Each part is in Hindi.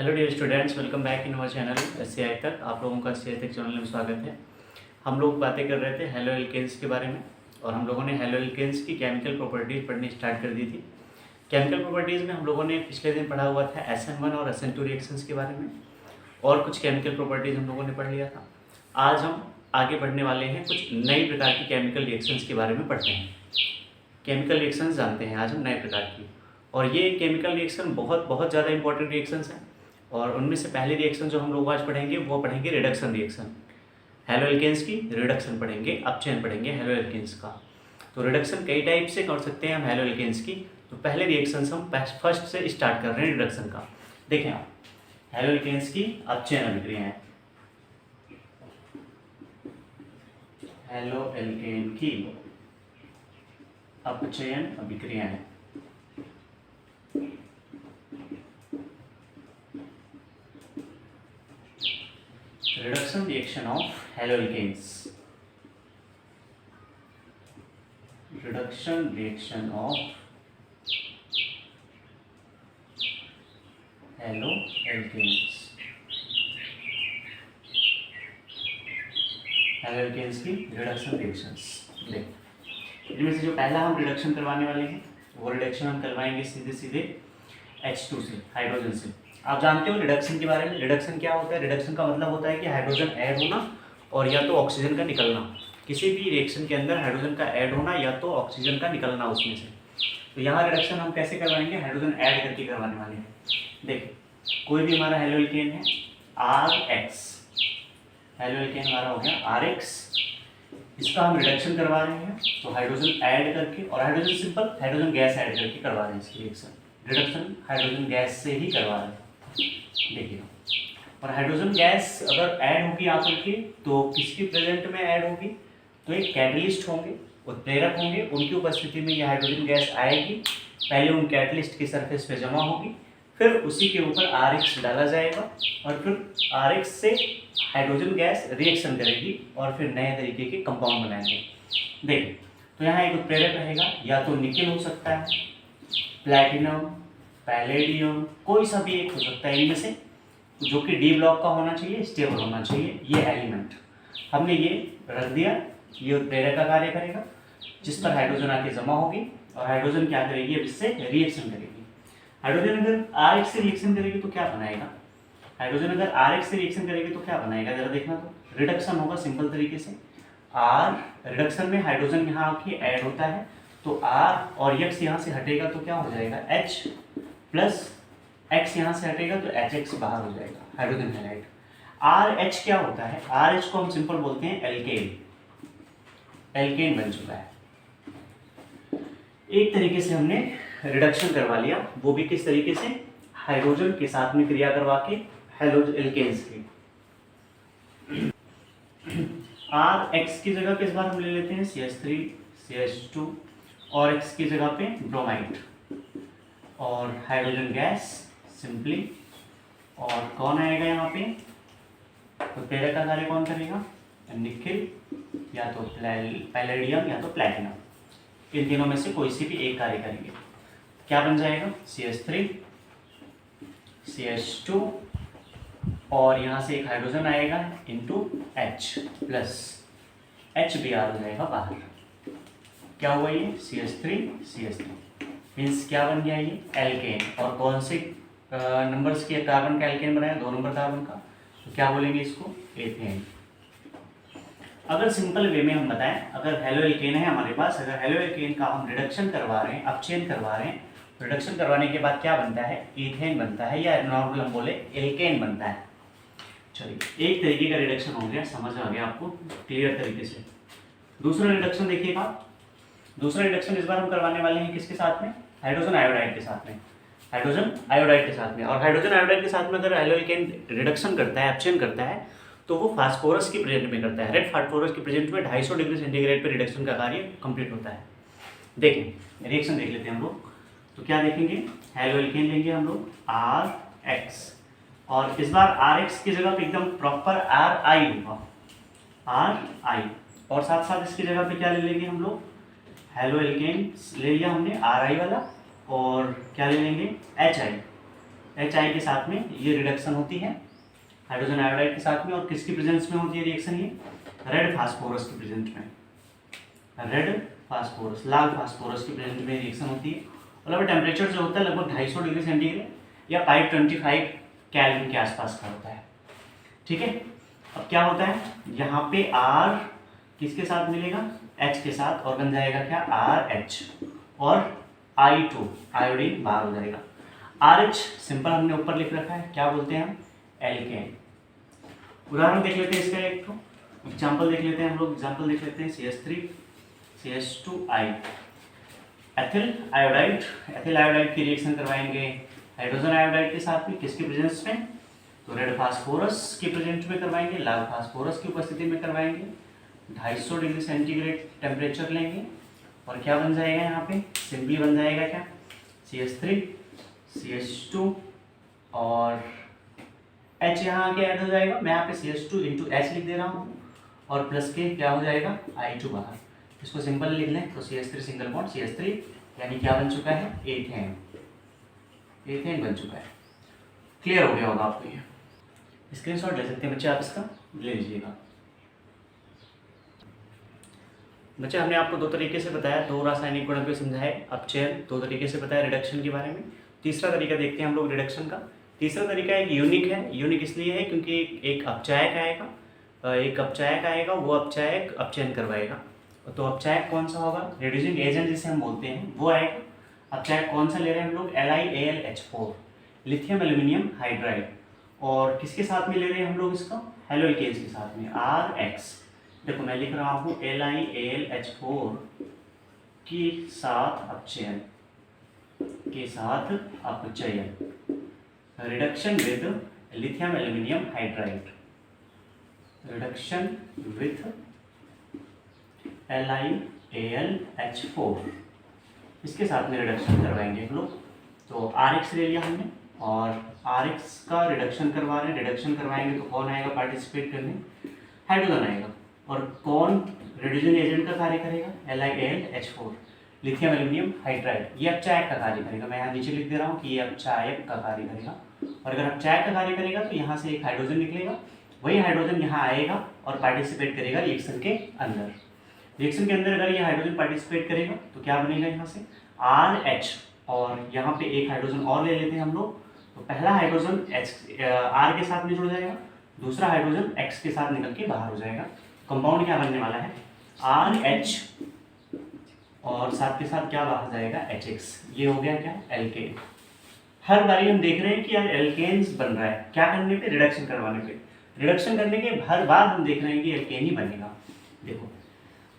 Hello dear students, welcome back in our channel SCI तक। आप लोगों का SCI तक चैनल में स्वागत है। हम लोग बातें कर रहे थे हेलो एल्केन्स के बारे में और हम लोगों ने हेलो एल्केन्स की केमिकल प्रॉपर्टीज़ पढ़नी स्टार्ट कर दी थी। केमिकल प्रॉपर्टीज़ में हम लोगों ने पिछले दिन पढ़ा हुआ था SN1 और SN2 रिएक्शंस के बारे में और कुछ केमिकल प्रॉपर्टीज़ हम लोगों ने पढ़ लिया था। आज हम आगे बढ़ने वाले हैं, कुछ नई प्रकार की केमिकल रिएक्शंस के बारे में पढ़ते हैं। केमिकल रिएक्शंस जानते हैं आज हम नए प्रकार की, और ये केमिकल रिएक्शन बहुत ज़्यादा इंपॉर्टेंट रिएक्शंस हैं। और उनमें से पहले रिएक्शन जो हम लोग आज पढ़ेंगे वो पढ़ेंगे रिडक्शन रिएक्शन। हेलो एल्केन्स की रिडक्शन पढ़ेंगे, अपचयन पढ़ेंगे हेलो एल्केन्स का। तो रिडक्शन कई टाइप से कर सकते हैं हम हेलो एल्केन्स की। तो पहले रिएक्शन हम फर्स्ट से स्टार्ट कर रहे हैं रिडक्शन का। देखें आप, हेलो एल्केन्स की अपचयन अभिक्रियाएं। हेलो एल्केन की अपचयन अभिक्रियाएं। Reduction reaction of haloalkanes. Reduction reaction of haloalkanes. Haloalkanes की रिडक्शन रिएक्शंस। देख, इनमें से जो पहला हम रिडक्शन करवाने वाले हैं वो रिडक्शन हम करवाएंगे सीधे H2 से, हाइड्रोजन से। आप जानते हो रिडक्शन के बारे में। रिडक्शन क्या होता है? रिडक्शन का मतलब होता है कि हाइड्रोजन ऐड होना और या तो ऑक्सीजन का निकलना। किसी भी रिएक्शन के अंदर हाइड्रोजन का ऐड होना या तो ऑक्सीजन का निकलना उसमें से। तो यहाँ रिडक्शन हम कैसे करवाएंगे? हाइड्रोजन ऐड करके करवाने वाले हैं। देखिए, कोई भी हमारा हेलो एल्केन है RH, हेलो एल्केन हमारा हो गया RH, इसका हम रिडक्शन करवा रहे हैं तो हाइड्रोजन ऐड करके, और hydrogen simple hydrogen gas add करके करवा रहे हैं इसकी रिएक्शन। रिडक्शन हाइड्रोजन गैस से ही करवा रहे हैं। देखिए, और हाइड्रोजन गैस अगर ऐड होगी आकर के तो किसकी प्रेजेंट में ऐड होगी? तो एक कैटलिस्ट होंगे, उत्प्रेरक होंगे, उनकी उपस्थिति में ये हाइड्रोजन गैस आएगी। पहले उन कैटलिस्ट की सरफेस पे जमा होगी, फिर उसी के ऊपर RH डाला जाएगा और फिर RH से हाइड्रोजन गैस रिएक्शन करेगी और फिर नए तरीके के कंपाउंड बनाएंगे। देखिए, तो यहाँ एक उत्प्रेरक रहेगा, या तो निकेल हो सकता है, प्लैटिनम, पैलेडियम, कोई सा भी एक हो सकता है इनमें से, जो कि D ब्लॉक का होना चाहिए, स्टेबल होना चाहिए। ये एलिमेंट हमने ये रख दिया, ये उत्प्रेरक का कार्य करेगा जिस पर हाइड्रोजन आके जमा होगी और हाइड्रोजन क्या करेगी? अब इससे रिएक्शन करेगी। हाइड्रोजन अगर RH से रिएक्शन करेगी तो क्या बनाएगा? हाइड्रोजन अगर RH से रिएक्शन करेगी तो क्या बनाएगा? जरा देखना। तो रिडक्शन होगा सिंपल तरीके से। R रिडक्शन में हाइड्रोजन यहाँ आके ऐड होता है तो R और X यहाँ से हटेगा तो क्या हो जाएगा? H प्लस X यहाँ से हटेगा तो HX बाहर हो जाएगा, हाइड्रोजन हैलाइड। RH क्या होता है? RH को हम सिंपल बोलते हैं एल्केन। एल्केन बन चुका है। एक तरीके से हमने रिडक्शन करवा लिया, वो भी किस तरीके से? हाइड्रोजन के साथ में क्रिया करवा के हेलो एल्केन्स की। RH की जगह पे इस बार हम ले लेते हैं CH3, CH2 और X की जगह पे ब्रोमाइड और हाइड्रोजन गैस सिंपली। और कौन आएगा यहाँ पे? तो उत्प्रेरक का कार्य कौन करेगा? निकेल, या तो पैलेडियम या तो प्लैटिनम। इन तीनों में से कोई सी भी एक कार्य करेंगे। क्या बन जाएगा? CH3, CH2 और यहाँ से एक हाइड्रोजन आएगा इंटू H प्लस HBr हो जाएगा बाहर। क्या हुआ ये? CH3, CH3 मीन्स क्या बन गया? ये एल्केन। और कौन से नंबर्स के कार्बन का एल्केन बनाया? 2 नंबर कार्बन का। तो क्या बोलेंगे इसको? एथेन। अगर सिंपल वे में हम बताएं, अगर हेलो एल्केन है हमारे पास, अगर हेलो एल्केन का हम रिडक्शन करवा रहे हैं, अपचयन करवा रहे हैं, रिडक्शन करवाने के बाद क्या बनता है? ईथेन बनता है, या नॉर्मल हम बोले एल्केन बनता है। चलिए, एक तरीके का रिडक्शन हो गया, समझ आ गया आपको क्लियर तरीके से। दूसरा रिडक्शन देखिएगा। दूसरा रिडक्शन इस बार हम करवाने वाले हैं किसके साथ में? हाइड्रोजन आयोडाइड के साथ में। हाइड्रोजन आयोडाइड के साथ में। और हाइड्रोजन आयोडाइड के साथ में अगर हेलो एल्केन रिडक्शन करता है, अपचयन करता है, तो वो फास्फोरस की प्रेजेंट में करता है। रेड फास्फोरस की प्रेजेंट में 250 डिग्री सेंटीग्रेड पे रिडक्शन का कार्य कंप्लीट होता है। देखें, रिएक्शन देख लेते हैं हम लोग। तो क्या देखेंगे? हेलो एल्केन लेंगे हम लोग RH, और इस बार RH की जगह पे एकदम प्रॉपर RI होगा, RI। और साथ साथ इसकी जगह पे क्या ले लेंगे हम लोग? हेलो एल्केन ले लिया हमने RI वाला, और क्या ले लेंगे? HI। HI के साथ में ये रिडक्शन होती है हाइड्रोजन आयोडाइड के साथ में, और किसकी प्रेजेंस में होती है रिएक्शन ये? रेड फास्फोरस की प्रेजेंट में, रेड फास्फोरस, लाल फास्फोरस की प्रेजेंट में रिएक्शन होती है। और टेम्परेचर जो होता है लगभग 250 डिग्री सेंटीग्रेड या 525 केल्विन के आसपास का होता है। ठीक है, अब क्या होता है यहाँ पे R किसके साथ मिलेगा? H के साथ, और बन जाएगा क्या? RH, और I2 आयोडीन बाहर हो जाएगा। RH सिंपल हमने ऊपर लिख रखा है, क्या बोलते हैं हम? एल्केन। उदाहरण देख लेते हैं इसका, एक तो एग्जाम्पल देख लेते हैं हम लोग। एग्जाम्पल देख लेते हैं CH3 CH2I, ethyl iodide. Ethyl iodide की रिएक्शन करवाएंगे हाइड्रोजन आयोडाइड के साथ में, किसके प्रेजेंस में? तो रेड फास्फोरस की प्रेजेंट में करवाएंगे, लाल फास्फोरस की उपस्थिति में करवाएंगे। 250 डिग्री सेंटीग्रेड टेम्परेचर लेंगे, और क्या बन जाएगा यहाँ पे? सिंपली बन जाएगा क्या? CH3 CH2 और H यहाँ आके ऐड हो जाएगा। मैं यहाँ पे CH2 इंटू H लिख दे रहा हूँ, और प्लस के क्या हो जाएगा? I2 बाहर। इसको सिंपल लिख लें तो CH3 सिंगल बॉन्ड CH3, यानी क्या बन चुका है? एथेन। एथेन बन चुका है। क्लियर हो गया होगा आपको ये। स्क्रीनशॉट ले सकते हैं बच्चे, आप इसका ले लीजिएगा। बच्चे हमने आपको दो तरीके से बताया, दो रासायनिक गुणों को समझाए, अपचयन दो तरीके से बताया, रिडक्शन के बारे में। तीसरा तरीका देखते हैं हम लोग रिडक्शन का। तीसरा तरीका एक यूनिक है। यूनिक इसलिए है क्योंकि एक अपचायक आएगा, वो अपचायक अपचयन करवाएगा। तो अपचायक कौन सा होगा? रिड्यूसिंग एजेंट जिसे हम बोलते हैं वो आएगा। अपचायक कौन सा ले रहे हैं हम लोग? LiAlH4, lithium aluminium hydride. और किसके साथ में ले रहे हैं हम लोग इसका? हेलोल्केन्स के साथ में, RX। देखो मैं लिख रहा हूँ LiAlH4 के साथ अपचयन, reduction with lithium aluminium hydride, reduction with LiAlH4, इसके साथ में रिडक्शन करवाएंगे हम लोग। तो RX ले लिया हमने, और RX का रिडक्शन करवा रहे हैं। रिडक्शन करवाएंगे तो कौन आएगा पार्टिसिपेट करने? हाइड्रोजन आएगा। और कौन रिड्यूसिंग एजेंट का कार्य करेगा? LiAlH4, lithium aluminium hydride. ये अपचायक का कार्य करेगा। मैं यहाँ नीचे लिख दे रहा हूँ कि ये अपचायक का कार्य करेगा। और अगर अपचायक का कार्य करेगा तो यहाँ से एक हाइड्रोजन निकलेगा, वही हाइड्रोजन यहाँ आएगा और पार्टिसिपेट करेगा रिएक्शन के अंदर। रिएक्शन के अंदर अगर ये हाइड्रोजन पार्टिसिपेट करेगा तो क्या बनेगा? यहाँ से RH, और यहाँ पे एक हाइड्रोजन और ले लेते हैं हम लोग। तो पहला हाइड्रोजन R के साथ में जुड़ जाएगा, दूसरा हाइड्रोजन X के साथ निकल के बाहर हो जाएगा। कंपाउंड क्या बनने वाला है? RH, और साथ के साथ क्या बाहर जाएगा? HX। ये हो गया क्या? एल्केन। हर बारी हम देख रहे हैं कि यार एल्केन्स बन रहा है, क्या करने पे? रिडक्शन करवाने पे। रिडक्शन करने के हर बार हम देख रहे हैं कि एल्केन ही बनेगा। देखो,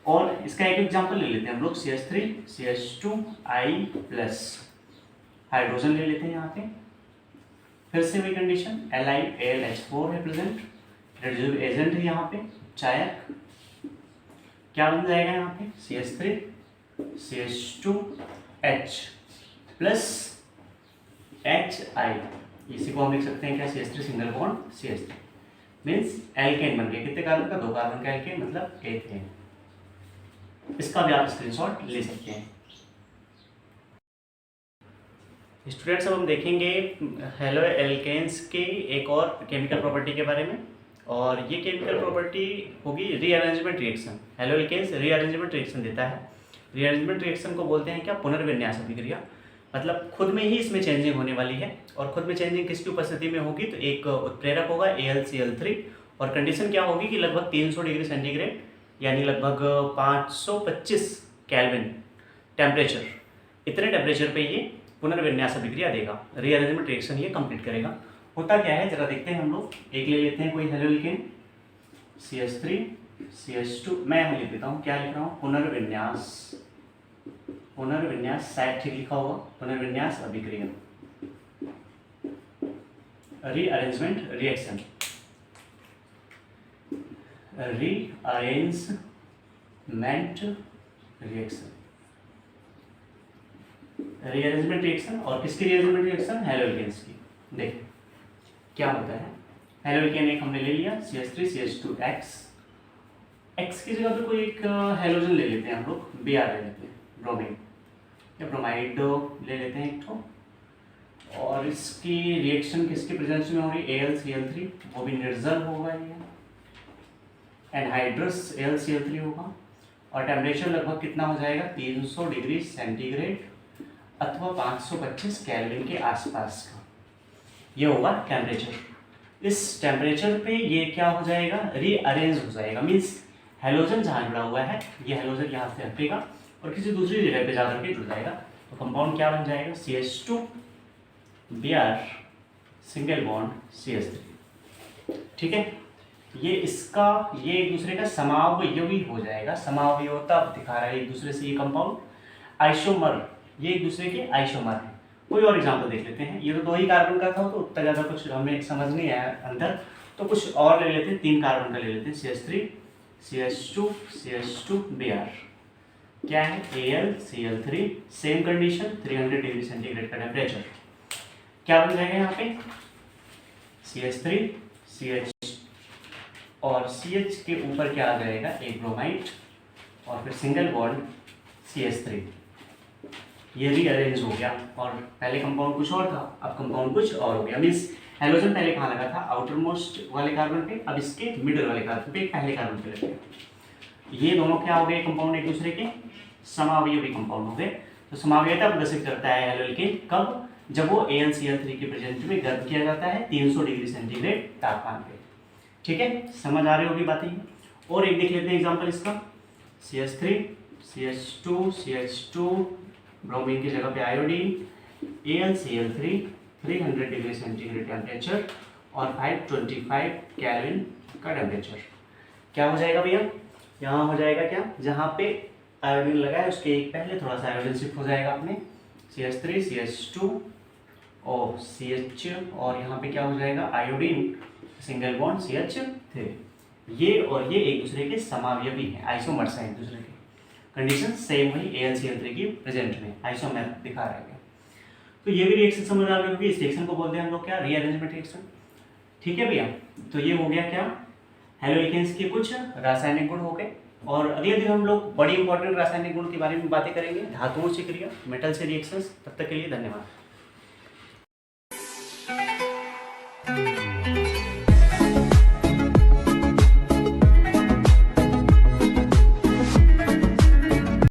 और इसका एक एग्जांपल ले लेते हैं हम लोग। CH3 CH2I प्लस, हाइड्रोजन ले लेते हैं यहाँ पे। फिर से वही कंडीशन, LiAlH4 है प्रेजेंट, रिड्यूसिंग एजेंट है यहाँ पे, चायक। क्या बन जाएगा यहाँ पे? CH3 CH2H प्लस HI, इसी को हम लिख सकते हैं क्या? CH3 single bond CH3, means alkene बन गया। कितने कार्बन का? 2 कार्बन का एल्केन, मतलब एथेन। इसका भी आप स्क्रीनशॉट ले सकते हैं। स्टूडेंट्स अब हम देखेंगे हेलो एल्केन्स की एक और केमिकल प्रॉपर्टी के बारे में, और ये केमिकल प्रॉपर्टी होगी rearrangement reaction. Haloalkanes rearrangement reaction देता है। रीअरेंजमेंट रिएक्शन को बोलते हैं क्या? पुनर्विन्यास अभिक्रिया। मतलब खुद में ही इसमें चेंजिंग होने वाली है, और खुद में चेंजिंग किसकी उपस्थिति में होगी? तो एक उत्प्रेरक होगा AlCl3, और कंडीशन क्या होगी कि लगभग 300 डिग्री सेंटीग्रेड यानी लगभग 525 केल्विन टेम्परेचर, इतने टेम्परेचर पे ये पुनर्विन्यास अभिक्रिया देगा, रीअरेंजमेंट रिएक्शन ये कंप्लीट करेगा। होता क्या है जरा देखते हैं हम लोग। एक ले लेते हैं कोई हेलो एल्केन, CH3 CH2, मैं यहाँ लिख देता हूँ, क्या लिख रहा हूँ? पुनर्विन्यास शायद ठीक लिखा होगा, पुनर्विन्यास अभिक्रिया, रीअरेंजमेंट रिएक्शन, रीअरेंजमेंट रिएक्शन, और किसकी रीअरेंजमेंट रिएक्शन? हेलो एल्केन्स की। देखिए क्या होता है। हेलो एल्केन एक हमने ले लिया, CH3 CH2X, X की जगह पे कोई एक हेलोजन ले लेते हैं हम लोग, Br ले लेते हैं, ब्रोमीन या ब्रोमाइड ले लेते हैं एक तो। और इसकी रिएक्शन किसके प्रेजेंस में हो रही है, AlCl3, वो भी निर्जल होगा ये, एनहाइड्रस AlCl3 होगा, और टेम्परेचर लगभग कितना हो जाएगा 300 डिग्री सेंटीग्रेड अथवा 525 केल्विन के आसपास का ये होगा टेम्परेचर। इस टेम्परेचर पे ये क्या हो जाएगा, रीअरेंज हो जाएगा, मीन्स हेलोजन जहाँ जुड़ा हुआ है ये हेलोजन यहाँ से हटेगा और किसी दूसरी जगह पे जाकर के जुड़ जाएगा, तो कंपाउंड क्या बन जाएगा, CH2 Br single bond CH3। ठीक है, ये इसका ये एक दूसरे का समावयवी हो जाएगा, समावयवता दिखा रहा है एक दूसरे से ये कंपाउंड। आइसोमर, ये एक दूसरे के आइसोमर है। कोई और एग्जांपल देख लेते हैं, ये तो 2 ही कार्बन का था तो उतना ज़्यादा कुछ हमें समझ नहीं आया अंदर, तो कुछ और ले लेते हैं, 3 कार्बन का ले लेते हैं, CH3 CH2 Br, क्या है AlCl3, same condition 300 degree centigrade का टेम्परेचर, क्या बन जाएगा यहाँ पे CH3 CH और CH के ऊपर क्या आ जाएगा, एक ब्रोमाइड और फिर सिंगल बॉन्ड CH3, ये रीअरेंज हो गया। और पहले कंपाउंड कुछ और था, अब कंपाउंड कुछ और हो गया, मीन्स हेलोजन पहले कहाँ लगा था, आउटर मोस्ट वाले कार्बन पे, अब इसके मिडल वाले कार्बन पे, पहले कार्बन पे लग गया। ये दोनों क्या हो गए कंपाउंड, एक दूसरे के समावयवी कंपाउंड हो गए। तो समावयवता प्रदर्शित करता है एल्केन कब, जब वो AlCl3 के प्रेजेंट में गर्म किया जाता है 300 डिग्री सेंटीग्रेड तापमान पे। ठीक है, समझ आ रही होगी बातें। और एक देख लेते हैं एग्जांपल इसका, CH3 CH2 ब्रोमीन की जगह पे iodine, AlCl3 300 degree centigrade temperature और 525 केल्विन का टेम्परेचर, क्या हो जाएगा भैया, यहाँ हो जाएगा क्या, जहाँ पे आयोडीन लगा है उसके एक पहले थोड़ा सा आयोडीन शिफ्ट हो जाएगा अपने, CH3 CH2 और CH, और यहाँ पे क्या हो जाएगा आयोडीन सिंगल बॉन्ड CH3। ये और ये एक दूसरे के समावयवी हैं, आइसोमर्स हैं एक दूसरे के, कंडीशन सेम वही AlCl3 की प्रेजेंट में आइसोमर दिखा रहा है। तो ये भी रिएक्शन समझ आ गई होगी, इस रिएक्शन को बोलते हैं हम लोग क्या, रीअरेंजमेंट रिएक्शन। ठीक है भैया, तो ये हो गया क्या, हेलोइकेन्स के कुछ रासायनिक गुण हो गए। और अगले दिन हम लोग बड़ी इंपॉर्टेंट रासायनिक गुण के बारे में बातें करेंगे, धातुओं से क्रिया, मेटल से रिएक्शंस। तब तक के लिए धन्यवाद।